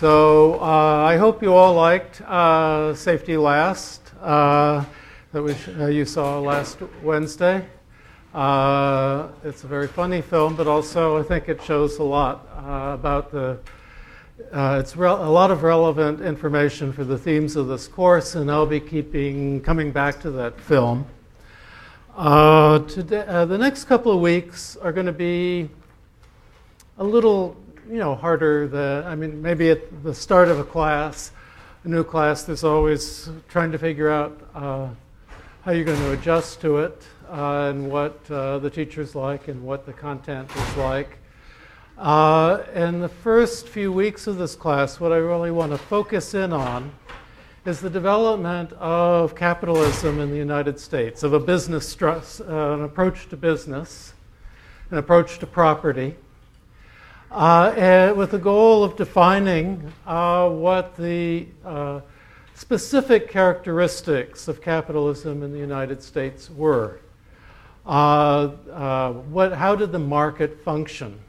I hope you all liked Safety Last that you saw last Wednesday. It's a very funny film, but also I think it shows a lot about a lot of relevant information for the themes of this course, and I'll be coming back to that film. Today, the next couple of weeks are going to be a little harder than, maybe at the start of a new class, there's always trying to figure out how you're going to adjust to it and what the teacher's like and what the content is like. In the first few weeks of this class, what I really want to focus in on is the development of capitalism in the United States, of a business an approach to business, an approach to property. And with the goal of defining what the specific characteristics of capitalism in the United States were. How did the market function?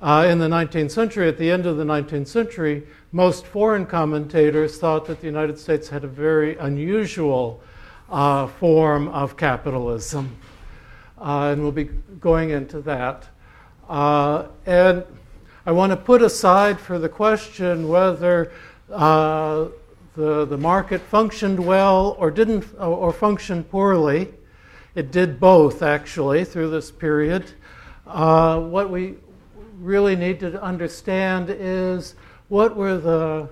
In the 19th century, at the end of the 19th century, most foreign commentators thought that the United States had a very unusual form of capitalism. And we'll be going into that. And I want to put aside for the question whether the market functioned well or didn't, or functioned poorly. It did both, actually, through this period. What we really need to understand is what were the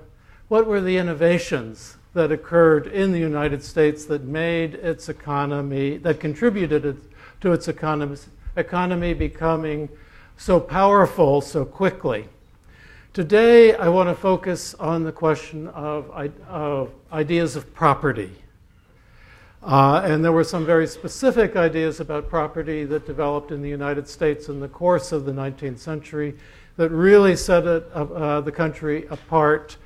innovations that occurred in the United States that made its economy, that contributed to its economy becoming so powerful so quickly. Today, I want to focus on the question of ideas of property. And there were some very specific ideas about property that developed in the United States in the course of the 19th century that really set the country apart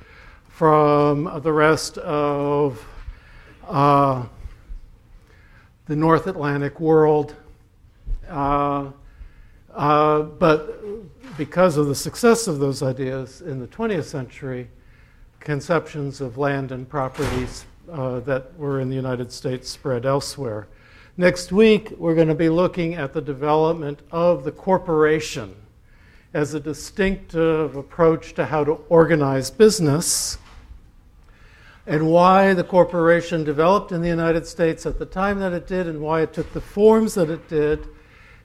from the rest of the North Atlantic world. But because of the success of those ideas in the 20th century, conceptions of land and properties that were in the United States spread elsewhere. Next week, we're going to be looking at the development of the corporation as a distinctive approach to how to organize business, and why the corporation developed in the United States at the time that it did, and why it took the forms that it did,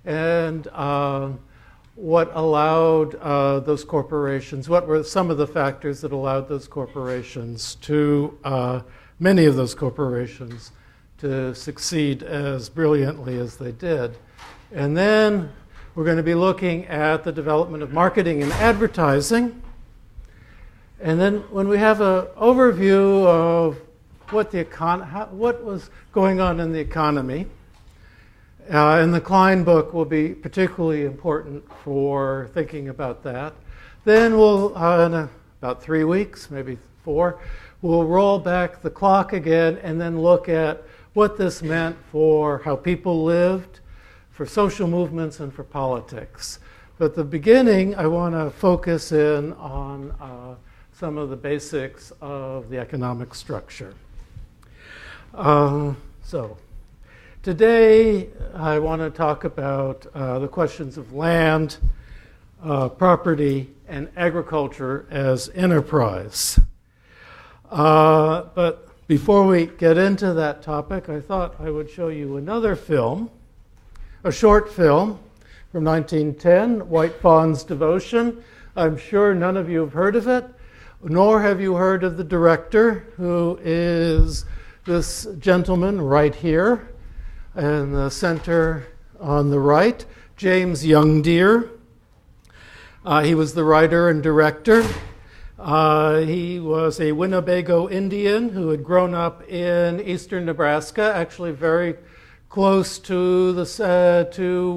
and what allowed those corporations, what were some of the factors that allowed those corporations to, many of those corporations, to succeed as brilliantly as they did. And then we're going to be looking at the development of marketing and advertising. And then when we have an overview of what was going on in the economy, and the Klein book will be particularly important for thinking about that. Then we'll, in about 3 weeks, maybe 4, we'll roll back the clock again and then look at what this meant for how people lived, for social movements, and for politics. But at the beginning, I want to focus in on some of the basics of the economic structure. Today, I want to talk about the questions of land, property, and agriculture as enterprise. But before we get into that topic, I thought I would show you another film, a short film from 1910, White Fawn's Devotion. I'm sure none of you have heard of it, nor have you heard of the director, who is this gentleman right here, in the center on the right, James Youngdeer. He was the writer and director. He was a Winnebago Indian who had grown up in eastern Nebraska, actually very close to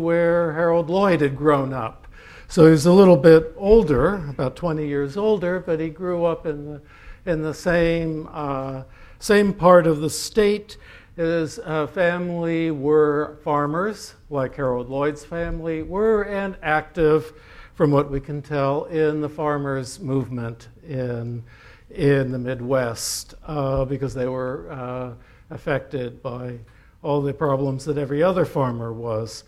where Harold Lloyd had grown up. So he was a little bit older, about 20 years older, but he grew up in the same part of the state. His family were farmers, like Harold Lloyd's family were, and active from what we can tell, in the farmers' movement in the Midwest, because they were affected by all the problems that every other farmer was.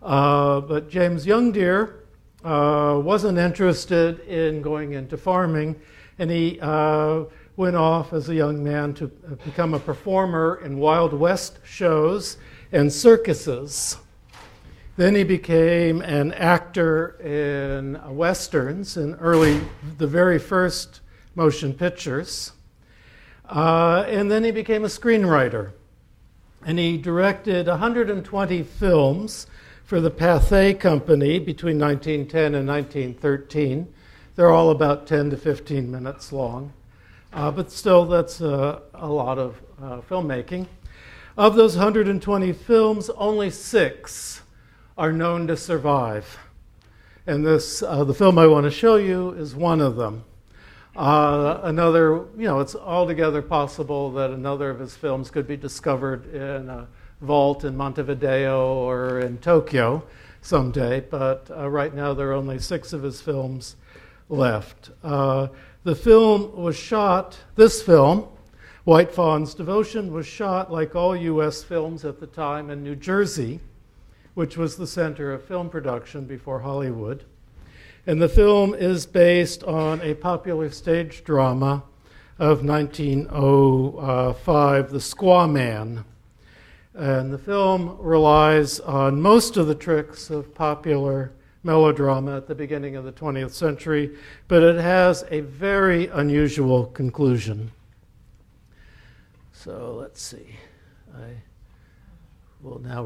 But James Youngdeer wasn't interested in going into farming, and he went off as a young man to become a performer in Wild West shows and circuses. Then he became an actor in westerns, in the very first motion pictures. And then he became a screenwriter. And he directed 120 films for the Pathé Company between 1910 and 1913. They're all about 10 to 15 minutes long. But still, that's a lot of filmmaking. Of those 120 films, only 6 are known to survive. And the film I want to show you is one of them. It's altogether possible that another of his films could be discovered in a vault in Montevideo or in Tokyo someday, but right now there are only 6 of his films left. The film was shot, this film, White Fawn's Devotion, was shot, like all U.S. films at the time, in New Jersey, which was the center of film production before Hollywood. And the film is based on a popular stage drama of 1905, The Squaw Man. And the film relies on most of the tricks of popular melodrama at the beginning of the 20th century, but it has a very unusual conclusion. So let's see. I will now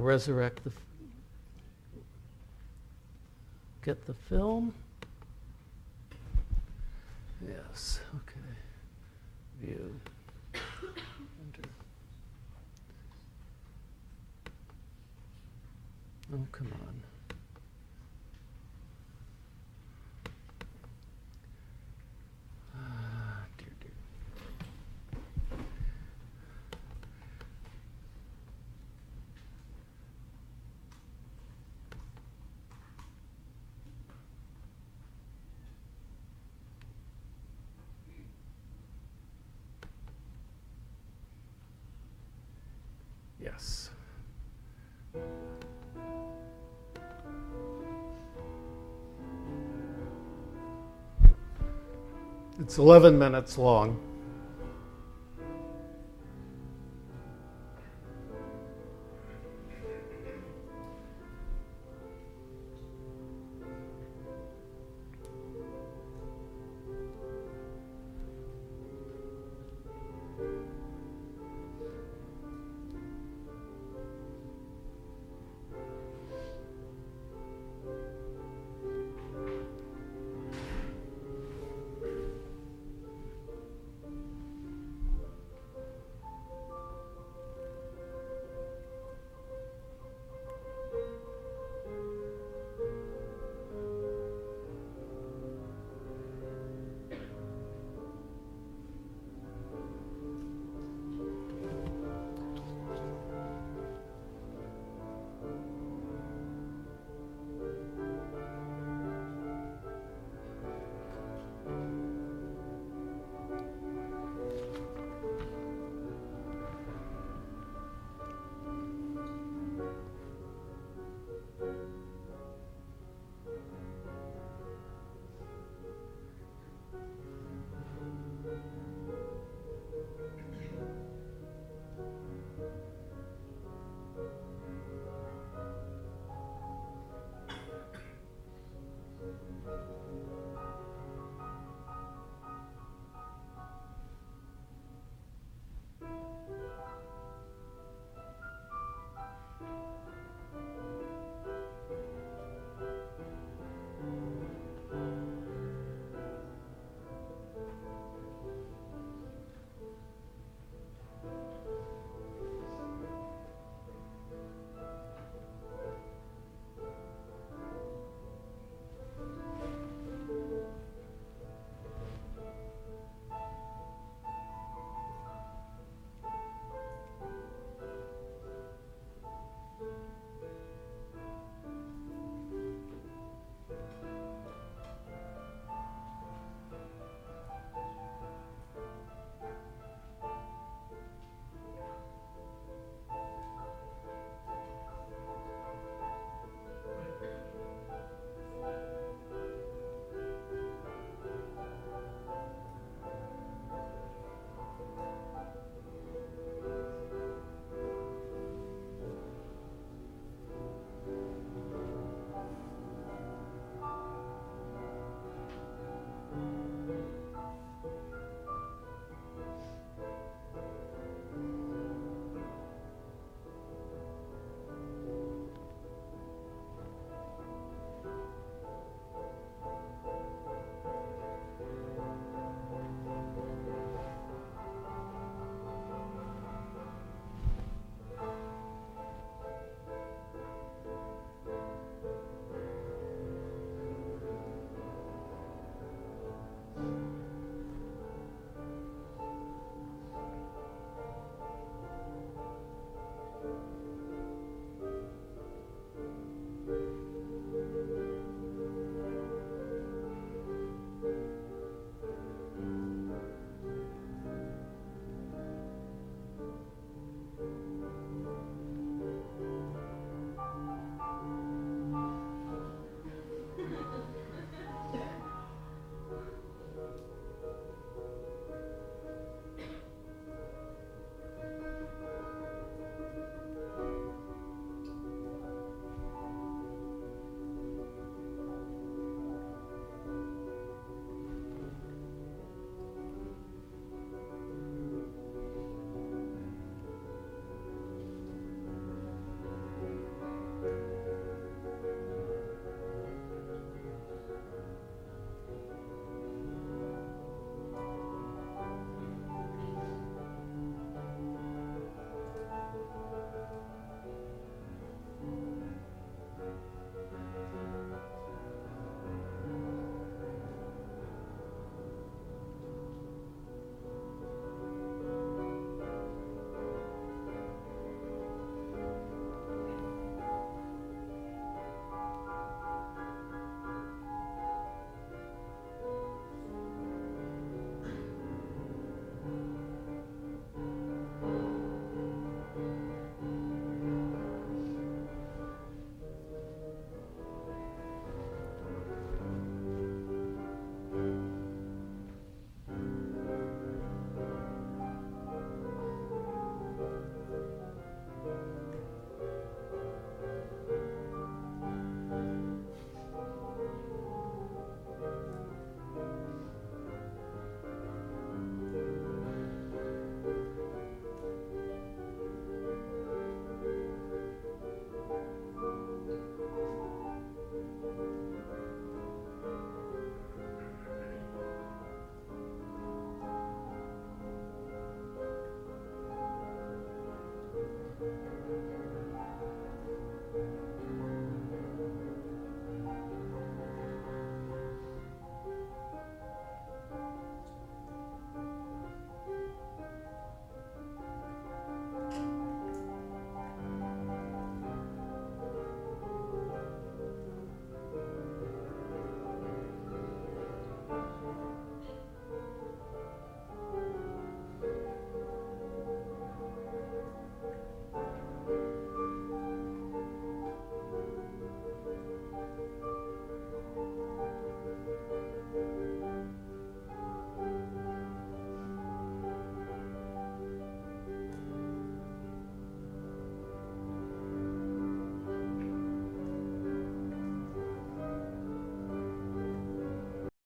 get the film. Yes, okay. View. Enter. Oh, come on. Dear. Yes. It's 11 minutes long.